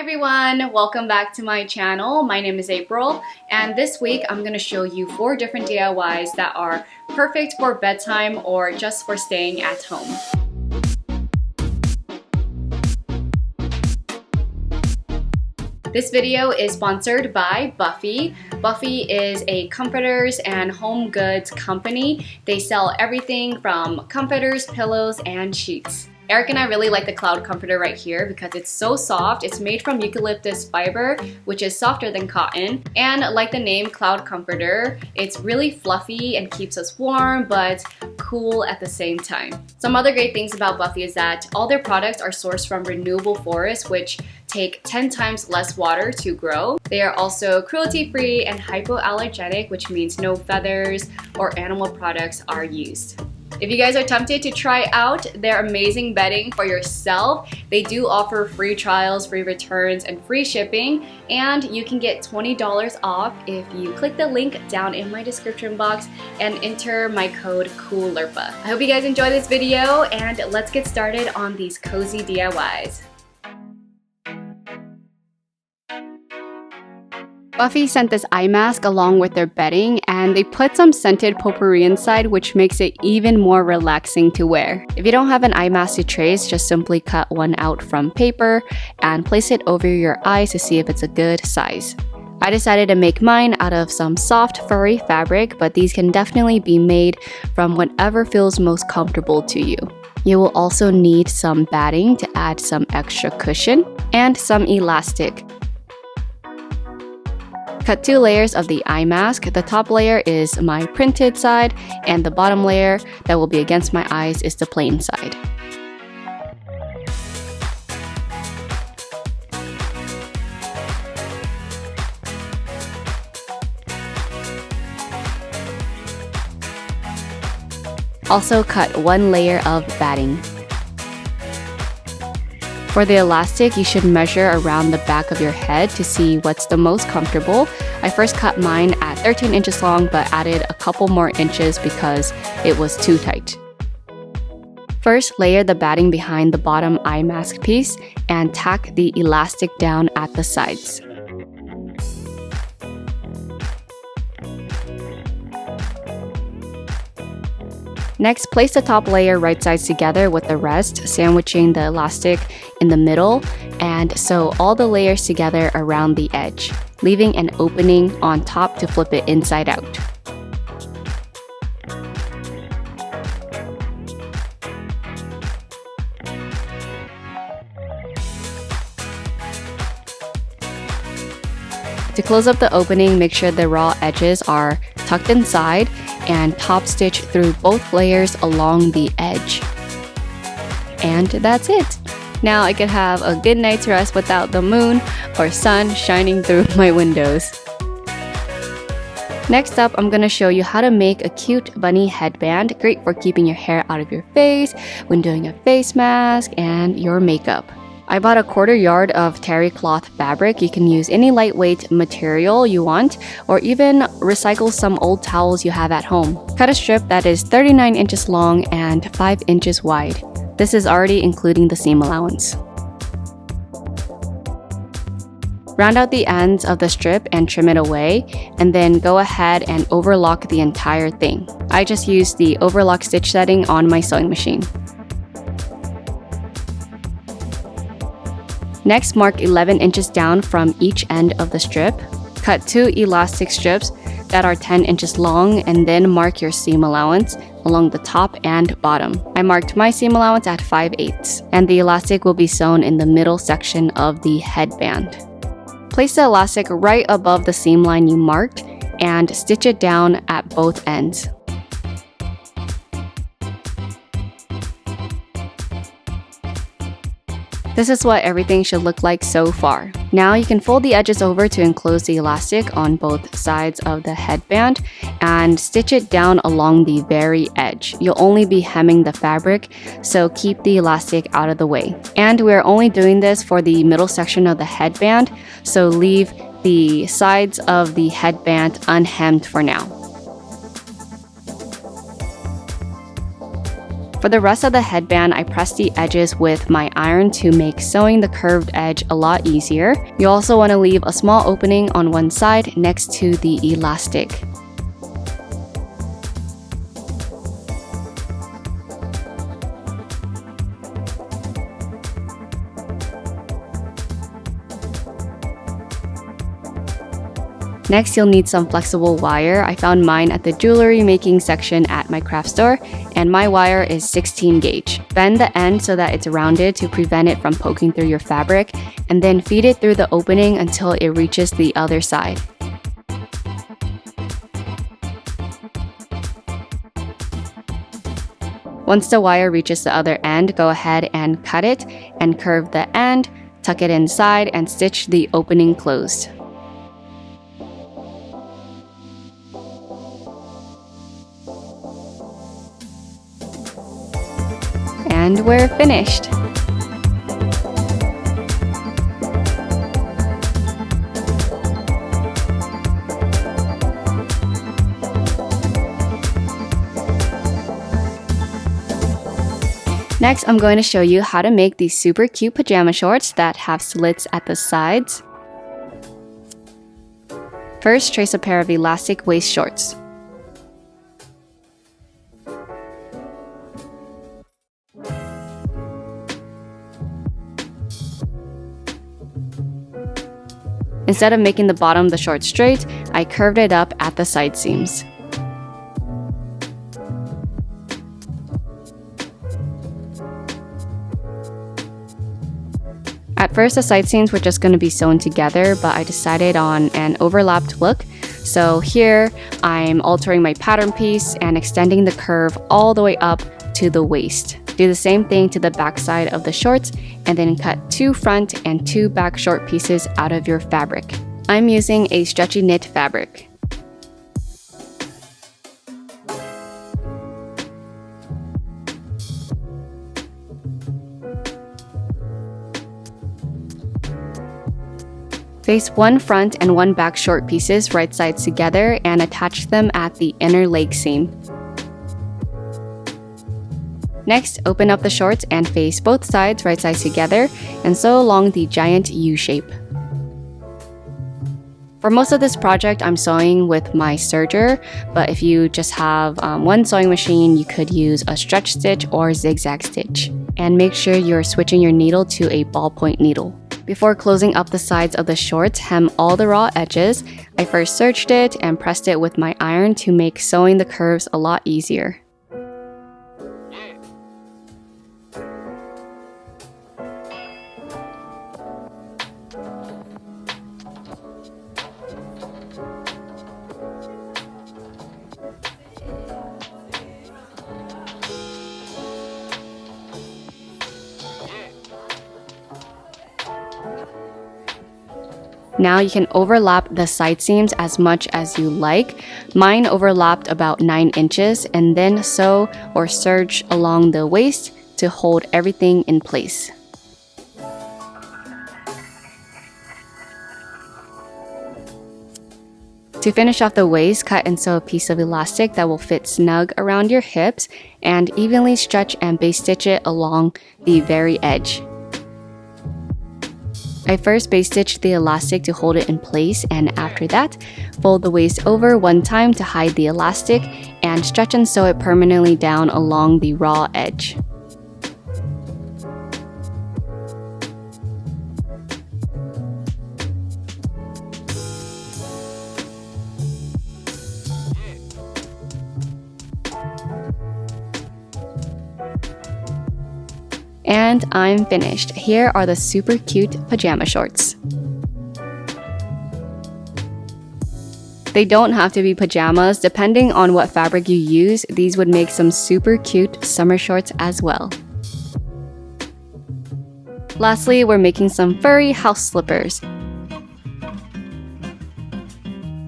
everyone, welcome back to my channel. My name is April, and this week I'm going to show you 4 different DIYs that are perfect for bedtime or just for staying at home. This video is sponsored by Buffy. Buffy is a comforters and home goods company. They sell everything from comforters, pillows, and sheets. Eric and I really like the cloud comforter right here because it's so soft. It's made from eucalyptus fiber, which is softer than cotton. And like the name cloud comforter, it's really fluffy and keeps us warm but cool at the same time. Some other great things about Buffy is that all their products are sourced from renewable forests, which take 10 times less water to grow. They are also cruelty-free and hypoallergenic, which means no feathers or animal products are used. If you guys are tempted to try out their amazing bedding for yourself, they do offer free trials, free returns, and free shipping, and you can get $20 off if you click the link down in my description box and enter my code coolirpa. I hope you guys enjoy this video, and let's get started on these cozy DIYs. Buffy sent this eye mask along with their bedding, and they put some scented potpourri inside, which makes it even more relaxing to wear. If you don't have an eye mask to trace, just simply cut one out from paper and place it over your eyes to see if it's a good size. I decided to make mine out of some soft furry fabric, but these can definitely be made from whatever feels most comfortable to you. You will also need some batting to add some extra cushion and some elastic. Cut 2 layers of the eye mask. The top layer is my printed side, and the bottom layer that will be against my eyes is the plain side. Also cut 1 layer of batting. For the elastic, you should measure around the back of your head to see what's the most comfortable. I first cut mine at 13 inches long but added a couple more inches because it was too tight. First, layer the batting behind the bottom eye mask piece and tack the elastic down at the sides. Next, place the top layer right sides together with the rest, sandwiching the elastic in the middle, and sew all the layers together around the edge, leaving an opening on top to flip it inside out. To close up the opening, make sure the raw edges are tucked inside and top stitch through both layers along the edge. And that's it! Now I could have a good night's rest without the moon or sun shining through my windows. Next up, I'm gonna show you how to make a cute bunny headband, great for keeping your hair out of your face, when doing a face mask, and your makeup. I bought a 1/4 yard of terry cloth fabric. You can use any lightweight material you want, or even recycle some old towels you have at home. Cut a strip that is 39 inches long and 5 inches wide. This is already including the seam allowance. Round out the ends of the strip and trim it away, and then go ahead and overlock the entire thing. I just used the overlock stitch setting on my sewing machine. Next, mark 11 inches down from each end of the strip. Cut 2 elastic strips that are 10 inches long, and then mark your seam allowance along the top and bottom. I marked my seam allowance at 5/8, and the elastic will be sewn in the middle section of the headband. Place the elastic right above the seam line you marked and stitch it down at both ends. This is what everything should look like so far. Now you can fold the edges over to enclose the elastic on both sides of the headband and stitch it down along the very edge. You'll only be hemming the fabric, so keep the elastic out of the way. And we're only doing this for the middle section of the headband, so leave the sides of the headband unhemmed for now. For the rest of the headband, I pressed the edges with my iron to make sewing the curved edge a lot easier. You also want to leave a small opening on one side next to the elastic. Next, you'll need some flexible wire. I found mine at the jewelry making section at my craft store, and my wire is 16 gauge. Bend the end so that it's rounded to prevent it from poking through your fabric, and then feed it through the opening until it reaches the other side. Once the wire reaches the other end, go ahead and cut it and curve the end, tuck it inside, and stitch the opening closed. And we're finished! Next, I'm going to show you how to make these super cute pajama shorts that have slits at the sides. First, trace a pair of elastic waist shorts. Instead of making the bottom of the short straight, I curved it up at the side seams. At first, the side seams were just going to be sewn together, but I decided on an overlapped look. So here, I'm altering my pattern piece and extending the curve all the way up to the waist. Do the same thing to the back side of the shorts, and then cut 2 front and 2 back short pieces out of your fabric. I'm using a stretchy knit fabric. Face 1 front and 1 back short pieces right sides together and attach them at the inner leg seam. Next, open up the shorts and face both sides right sides together and sew along the giant U shape. For most of this project, I'm sewing with my serger, but if you just have one sewing machine, you could use a stretch stitch or zigzag stitch. And make sure you're switching your needle to a ballpoint needle. Before closing up the sides of the shorts, hem all the raw edges. I first serged it and pressed it with my iron to make sewing the curves a lot easier. Now you can overlap the side seams as much as you like. Mine overlapped about 9 inches, and then sew or serge along the waist to hold everything in place. To finish off the waist, cut and sew a piece of elastic that will fit snug around your hips, and evenly stretch and base stitch it along the very edge. I first base stitched the elastic to hold it in place, and after that, fold the waist over 1 time to hide the elastic and stretch and sew it permanently down along the raw edge. And I'm finished. Here are the super cute pajama shorts. They don't have to be pajamas. Depending on what fabric you use, these would make some super cute summer shorts as well. Lastly, we're making some furry house slippers.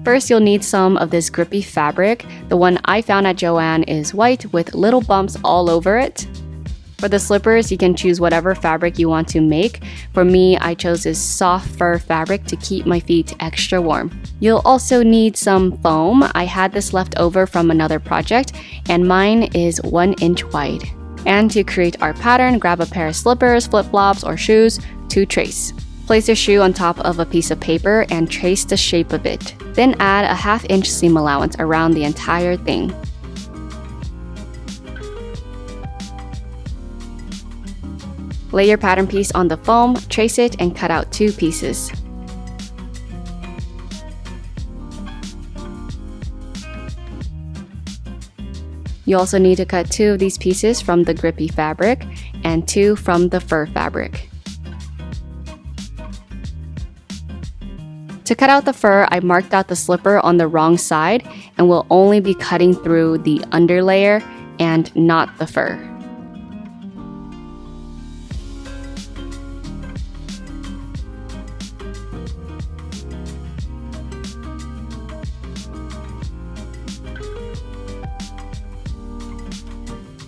First, you'll need some of this grippy fabric. The one I found at Joann is white with little bumps all over it. For the slippers, you can choose whatever fabric you want to make. For me, I chose this soft fur fabric to keep my feet extra warm. You'll also need some foam. I had this left over from another project, and mine is 1 inch wide. And to create our pattern, grab a pair of slippers, flip-flops, or shoes to trace. Place your shoe on top of a piece of paper and trace the shape of it. Then add a 1/2 inch seam allowance around the entire thing. Lay your pattern piece on the foam, trace it, and cut out 2 pieces. You also need to cut 2 of these pieces from the grippy fabric and 2 from the fur fabric. To cut out the fur, I marked out the slipper on the wrong side and will only be cutting through the underlayer and not the fur.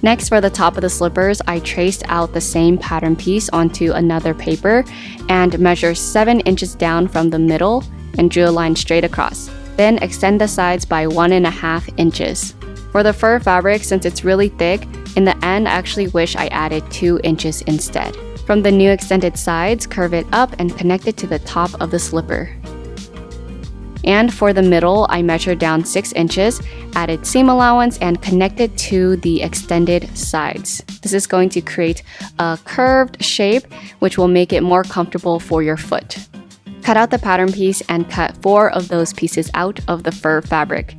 Next, for the top of the slippers, I traced out the same pattern piece onto another paper and measure 7 inches down from the middle and drew a line straight across. Then extend the sides by 1.5 inches. For the fur fabric, since it's really thick, in the end I actually wish I added 2 inches instead. From the new extended sides, curve it up and connect it to the top of the slipper. And for the middle, I measured down 6 inches, added seam allowance, and connected to the extended sides. This is going to create a curved shape, which will make it more comfortable for your foot. Cut out the pattern piece and cut 4 of those pieces out of the fur fabric.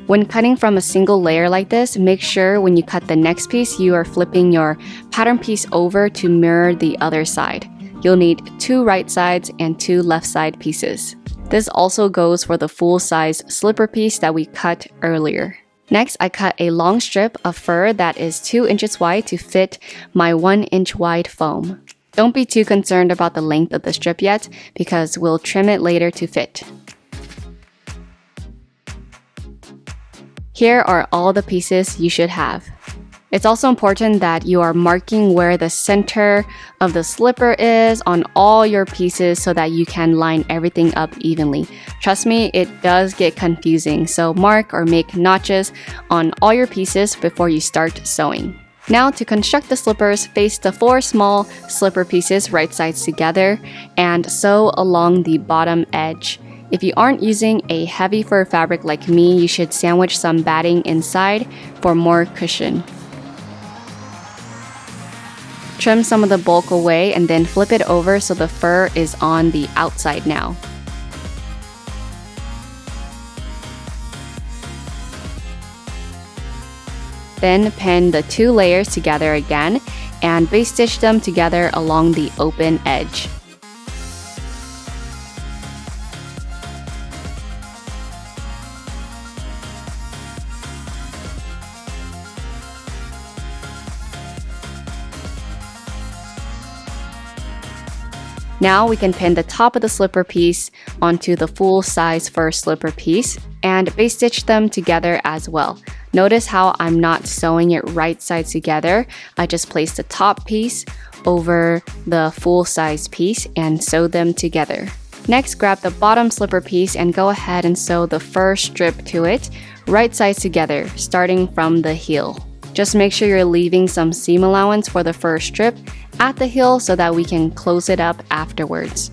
When cutting from a single layer like this, make sure when you cut the next piece, you are flipping your pattern piece over to mirror the other side. You'll need 2 right sides and 2 left side pieces. This also goes for the full-size slipper piece that we cut earlier. Next, I cut a long strip of fur that is 2 inches wide to fit my 1 inch wide foam. Don't be too concerned about the length of the strip yet, because we'll trim it later to fit. Here are all the pieces you should have. It's also important that you are marking where the center of the slipper is on all your pieces so that you can line everything up evenly. Trust me, it does get confusing, so mark or make notches on all your pieces before you start sewing. Now to construct the slippers, face the 4 small slipper pieces right sides together and sew along the bottom edge. If you aren't using a heavy fur fabric like me, you should sandwich some batting inside for more cushion. Trim some of the bulk away and then flip it over so the fur is on the outside now. Then pin the 2 layers together again and base stitch them together along the open edge. Now we can pin the top of the slipper piece onto the full-size fur slipper piece and base stitch them together as well. Notice how I'm not sewing it right sides together. I just placed the top piece over the full-size piece and sew them together. Next, grab the bottom slipper piece and go ahead and sew the fur strip to it, right sides together, starting from the heel. Just make sure you're leaving some seam allowance for the fur strip at the heel so that we can close it up afterwards.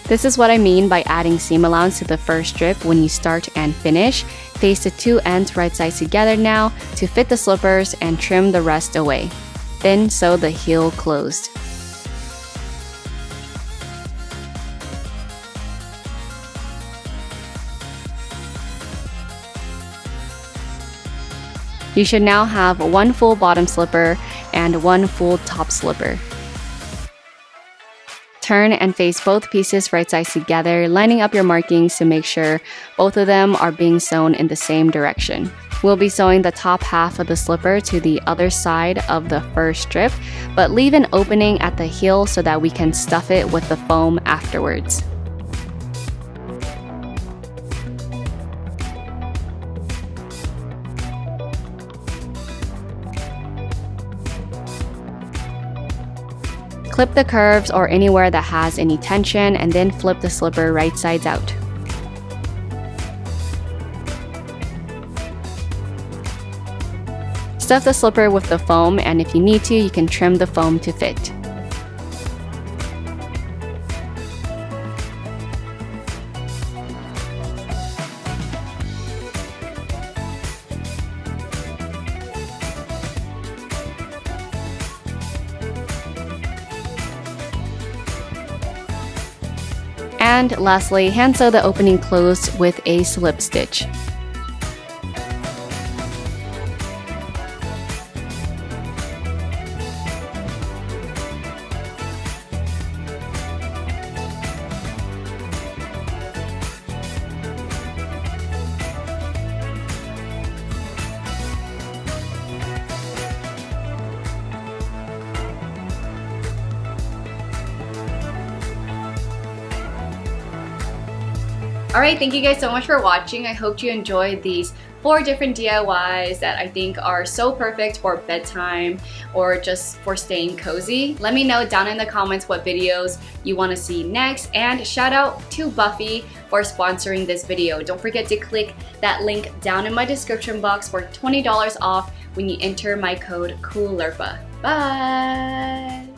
This is what I mean by adding seam allowance to the fur strip when you start and finish. Face the 2 ends right sides together now to fit the slippers and trim the rest away. Then sew the heel closed. You should now have 1 full bottom slipper and 1 full top slipper. Turn and face both pieces right sides together, lining up your markings to make sure both of them are being sewn in the same direction. We'll be sewing the top half of the slipper to the other side of the fur strip, but leave an opening at the heel so that we can stuff it with the foam afterwards. Clip the curves or anywhere that has any tension and then flip the slipper right sides out. Stuff the slipper with the foam, and if you need to, you can trim the foam to fit. And lastly, hand sew the opening closed with a slip stitch. Alright, thank you guys so much for watching. I hope you enjoyed these 4 different DIYs that I think are so perfect for bedtime or just for staying cozy. Let me know down in the comments what videos you want to see next, and shout out to Buffy for sponsoring this video. Don't forget to click that link down in my description box for $20 off when you enter my code coolirpa. Bye!